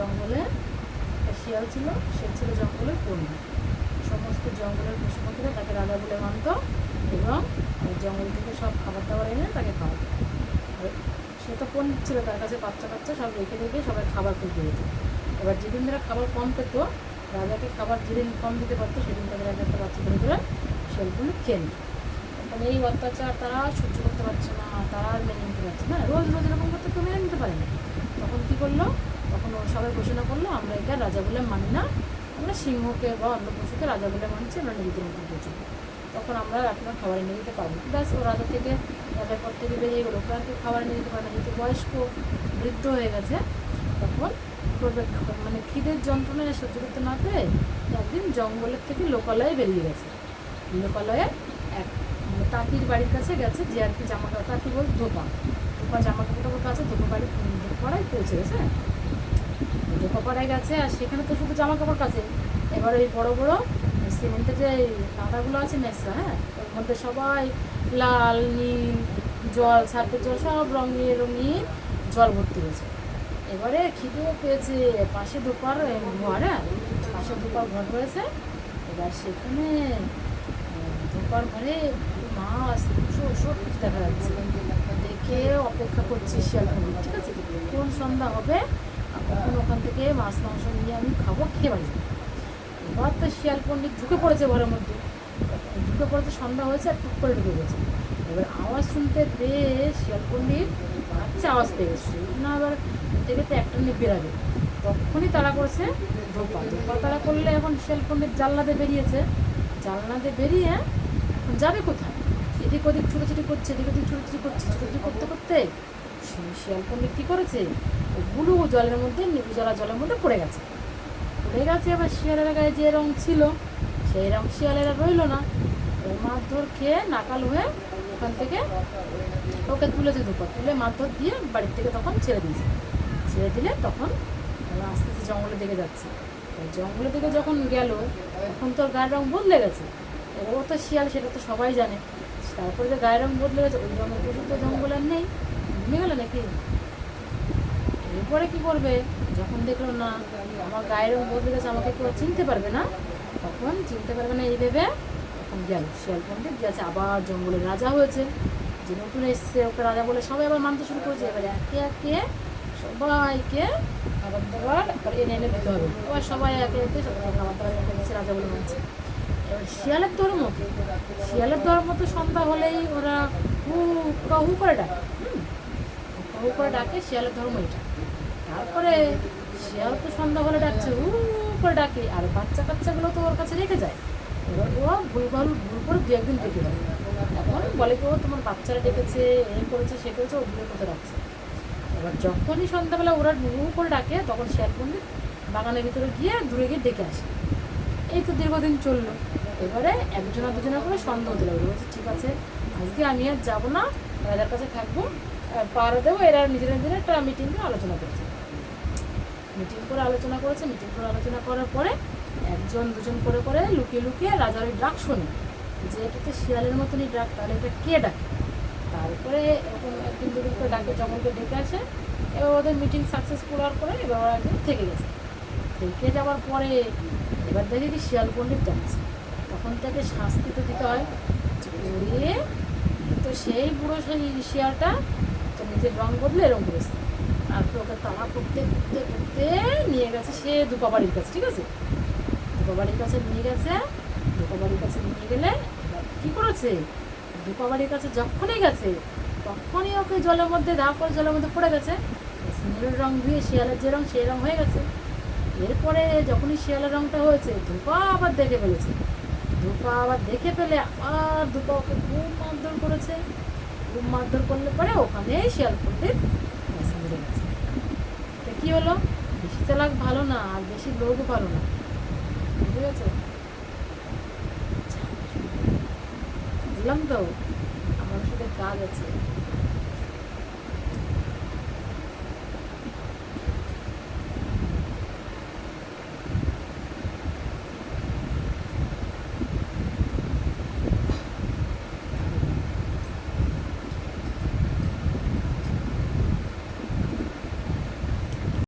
জঙ্গলে একটা শিয়াল ছিল, সে ছিল জঙ্গলের পণ্য। সমস্ত জঙ্গলের পশু পাখিরা তাকে রাজা বলে মানত এবং জঙ্গল থেকে সব খাবার দাবার এনে তাকে খাওয়াতো। আর সে তো পণ্ডিত ছিল, তার কাছে বাচ্চা কাচ্চা সব রেখে রেখে সবাই খাবার খুঁজে দিত। এবার যেদিন তারা খাবার কম পেত, রাজাকে খাবার যেদিন কম দিতে পারতো সেদিন তাদের একটা বাচ্চা ধরে ধরে শিয়ালগুলো খেয়ে নিত। এখন এই অত্যাচার তারা সহ্য করতে পারছে না, তারা আর মেনে নিতে পারছে না, রোজ রোজ এরকম করতে কেউ মেনে নিতে পারে না। তখন কী করলো, তখন সবাই ঘোষণা করলো আমরা এটা রাজা বলে মানি না, আমরা সিংহকে বা অন্য পশুকে রাজা বলে মানছি, আমরা নিজেদের মতো বুঝি। তখন আমরা আপনার খাবার এনে দিতে পারবো। ব্যাস ও রাজার পর থেকে বেরিয়ে গেলো, কারণ কেউ খাবার এনে দিতে পারে না, যেহেতু বয়স্ক বৃদ্ধ হয়ে গেছে। তখন মানে খিদের যন্ত্রণায় সহ্য করতে না পেরে একদিন জঙ্গলের থেকে লোকালয়ে বেরিয়ে গেছে। লোকালয়ে এক কাকির বাড়ির কাছে গেছে, যে আর কি জামা কাপড়, কাকি বল ধোপা জামা কাপড় কাছে ধোপাপাড়ায় পৌঁছে গেছে। ধোপাপাড়ায় গেছে, আর সেখানে তো শুধু জামা কাপড় কাছে। এবার ওই বড় বড় সিমেন্টের যে কাঁটাগুলো আছে মেসরা, হ্যাঁ, ওর মধ্যে সবাই লাল নীল জল, সার্ফের জল, সব রঙিন রঙিন জল ভর্তি হয়েছে। এবারে খিদেও পেয়েছে, পাশে ধোপার ঘর, হ্যাঁ, পাশে ধোপার ঘর রয়েছে। এবার সেখানে ধোপার ঘরে মাছ সব কিছু দেখা যাচ্ছে, দেখে অপেক্ষা করছি শিয়াল পণ্ডিত, ঠিক আছে, কোন সন্ধ্যা হবে তখন ওখান থেকে মাছ মাংস নিয়ে আমি খাবো, খেয়ে বাড়ি যাবো। এবার তো শিয়াল পণ্ডিত ঢুকে পড়েছে ঘরের মধ্যে, ঢুকে পড়েছে, সন্ধ্যা হয়েছে আর টুক করে ঢুকে গেছে। এবার আওয়াজ শুনতে পেয়ে শিয়াল পণ্ডিত আচ্ছা আওয়াজ পেয়ে গেছে না, এবার থেকে তো একটা নিয়ে বেরাবে, তখনই তাড়া করেছে ধোপা। তাড়া করলে এখন শিয়াল পণ্ডিত জানলাতে বেরিয়েছে, জানলাতে বেরিয়ে এখন যাবে কোথায়, এদিক ওদিক ছুটোছুটি করছে, এদিক ওদিক ছুটোছুটি করছে, ছুটোছুটি করতে করতে শিয়াল পণ্ডিত কী করেছে, গুলু জলের মধ্যে নির্জলা জলের মধ্যে পড়ে গেছে। এবার শিয়ালের গায়ে যে রং ছিল সেই রং শিয়ালেরা রইল না। মারধর খেয়ে নাকাল হয়ে ওখান থেকে ওকে তুলেছে, ধোপা তুলে মারধর দিয়ে বাড়ির থেকে তখন ছেড়ে দিয়েছে। ছেড়ে দিলে তখন আস্তে আস্তে জঙ্গলের দিকে যাচ্ছে। জঙ্গলের দিকে যখন গেল তখন তোর গায়ের রং বদলে গেছে। ও তো শিয়াল, সেটা তো সবাই জানে। তারপরে যে গায়ের রং বদলে গেছে, ওই রঙের পশু তো জঙ্গলে নেই, ভেঙে গেল নাকি। এরপরে কী করবে, যখন দেখলো না আমার গায়ের রং বদলে গেছে, আমাকে কেউ চিনতে পারবে না, তখন চিনতে পারবে না এই ভেবে তখন গেল শিয়াল পণ্ডিত গেছে, আবার জঙ্গলের রাজা হয়েছে। যে নতুন এসছে ওকে রাজা বলে সবাই আবার মানতে শুরু করেছে। এবার একে একে সবাইকে খাবার দাবার এনে দিতে হবে। এবার সবাই একে একে খাবার দাবার এনে দিচ্ছে, রাজা বলে মানছে। এবার শিয়ালের ধর্ম তো সন্ধ্যা হলেই ওরা হু হু করে ডাকে, হু করে ডাকে, শিয়ালের ধর্ম এটা। তারপরে শিয়াল তো সন্ধ্যা হলে ডাকছে, হু করে ডাকে, আর বাচ্চা কাচ্চাগুলো তো ওর কাছে রেখে যায়। এবার ও ভুল করে দু একদিন ডেকে দেয়। এখন বলে কি, ও তোমার বাচ্চারা ডেকেছে, এ করেছে সে করেছে, ও দূরে কোথাও রাখছে। এবার যখনই সন্ধ্যাবেলা ওরা হু করে ডাকে, তখন শিয়াল পণ্ডিত বাগানের ভিতরে গিয়ে দূরে গিয়ে ডেকে আসে। এই তো দীর্ঘদিন চললো। এবারে একজনা দুজনা করে সন্দেহ দিল, বলছে ঠিক আছে আজকে আমি আর যাবো না, রাজার কাছে থাকবো, পাহারা দেবো। এরা নিজেরা একটা মিটিং করে আলোচনা করেছে। মিটিং করে আলোচনা করার পরে একজন দুজন করে করে লুকিয়ে লুকিয়ে রাজার ওই ডাক শোনে যে এটা তো শিয়ালের মতনই ডাক, তাহলে এটা কে ডাকে। তারপরে এরকম একদিন দুদিন করে ডাকে, জঙ্গলকে ডেকে আসে। এবার ওদের মিটিং সাকসেসফুল হওয়ার পরে এবার ওরা একদিন থেকে গেছে। থেকে যাওয়ার পরে এবার দেখে কি শিয়াল পণ্ডিত যাচ্ছে, তখন তাকে শাস্তি তো দিতে হয়। পড়িয়ে তো সেই বুড়ো সেই শিয়ালটা তো নিজের রং বদলে এরকম করেছে। তারপরে ওকে তাড়া করতে করতে করতে নিয়ে গেছে সে ধোপাবাড়ির কাছে, ঠিক আছে, ধোপাবাড়ির কাছে নিয়ে গেলে এবার কী করেছে, ধোপাবাড়ির কাছে যখনই গেছে তখনই ওকে জলের মধ্যে জলের মধ্যে পড়ে গেছে। সিঁদুরের রং ধুয়ে শিয়ালের যে রং সেই রং হয়ে গেছে। এরপরে যখনই শিয়ালের রংটা হয়েছে, ধোপা আবার দেখে ফেলেছে। আবার ধোপা ওকে খুব মারধর করেছে। খুব মারধর করলে পরে ওখানেই শিয়াল পণ্ডিত মেরে গেছে। তো কী হলো, বেশি চালাক ভালো না, আর বেশি লোকও ভালো না, বুঝতে গেছে। বললাম তো আমার সাথে কাজ আছে।